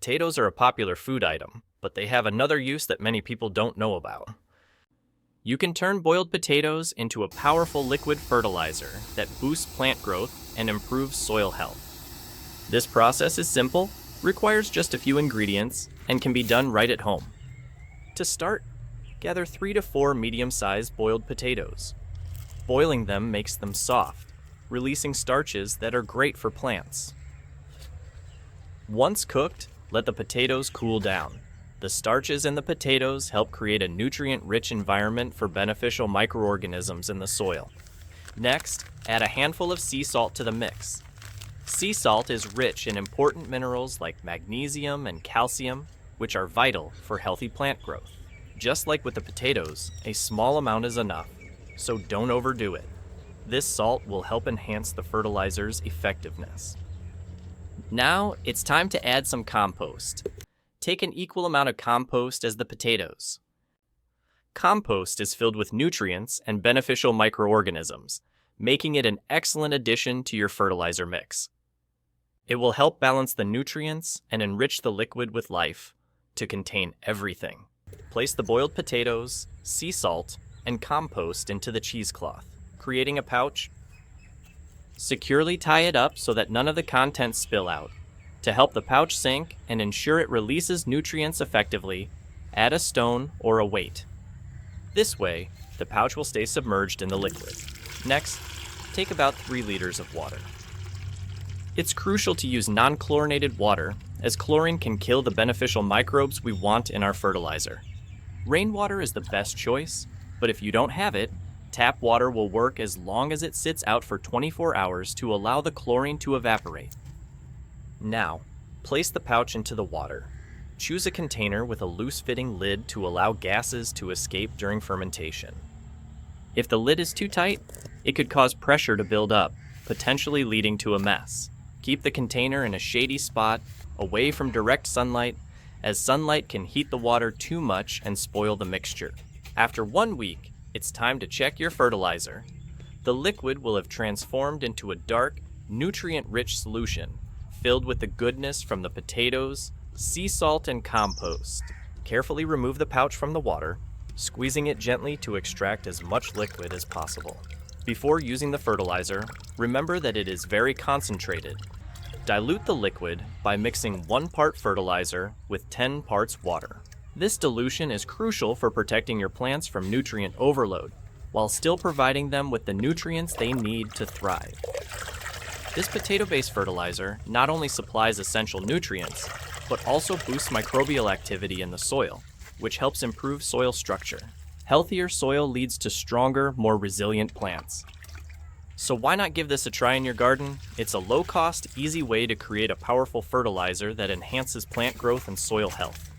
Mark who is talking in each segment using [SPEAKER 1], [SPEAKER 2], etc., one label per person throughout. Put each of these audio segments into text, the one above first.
[SPEAKER 1] Potatoes are a popular food item, but they have another use that many people don't know about. You can turn boiled potatoes into a powerful liquid fertilizer that boosts plant growth and improves soil health. This process is simple, requires just a few ingredients, and can be done right at home. To start, gather 3 to 4 medium-sized boiled potatoes. Boiling them makes them soft, releasing starches that are great for plants. Once cooked, let the potatoes cool down. The starches in the potatoes help create a nutrient-rich environment for beneficial microorganisms in the soil. Next, add a handful of sea salt to the mix. Sea salt is rich in important minerals like magnesium and calcium, which are vital for healthy plant growth. Just like with the potatoes, a small amount is enough, so don't overdo it. This salt will help enhance the fertilizer's effectiveness. Now, it's time to add some compost. Take an equal amount of compost as the potatoes. Compost is filled with nutrients and beneficial microorganisms, making it an excellent addition to your fertilizer mix. It will help balance the nutrients and enrich the liquid with life to contain everything. Place the boiled potatoes, sea salt, and compost into the cheesecloth, creating a pouch. Securely tie it up so that none of the contents spill out. To help the pouch sink and ensure it releases nutrients effectively, add a stone or a weight. This way, the pouch will stay submerged in the liquid. Next, take about 3 liters of water. It's crucial to use non-chlorinated water, as chlorine can kill the beneficial microbes we want in our fertilizer. Rainwater is the best choice, but if you don't have it, tap water will work as long as it sits out for 24 hours to allow the chlorine to evaporate. Now, place the pouch into the water. Choose a container with a loose-fitting lid to allow gases to escape during fermentation. If the lid is too tight, it could cause pressure to build up, potentially leading to a mess. Keep the container in a shady spot, away from direct sunlight, as sunlight can heat the water too much and spoil the mixture. After 1 week, it's time to check your fertilizer. The liquid will have transformed into a dark, nutrient-rich solution, filled with the goodness from the potatoes, sea salt, and compost. Carefully remove the pouch from the water, squeezing it gently to extract as much liquid as possible. Before using the fertilizer, remember that it is very concentrated. Dilute the liquid by mixing 1 part fertilizer with 10 parts water. This dilution is crucial for protecting your plants from nutrient overload, while still providing them with the nutrients they need to thrive. This potato-based fertilizer not only supplies essential nutrients, but also boosts microbial activity in the soil, which helps improve soil structure. Healthier soil leads to stronger, more resilient plants. So why not give this a try in your garden? It's a low-cost, easy way to create a powerful fertilizer that enhances plant growth and soil health.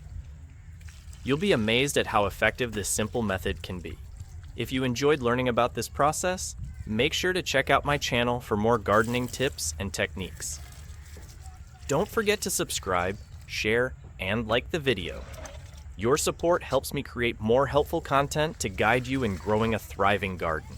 [SPEAKER 1] You'll be amazed at how effective this simple method can be. If you enjoyed learning about this process, make sure to check out my channel for more gardening tips and techniques. Don't forget to subscribe, share, and like the video. Your support helps me create more helpful content to guide you in growing a thriving garden.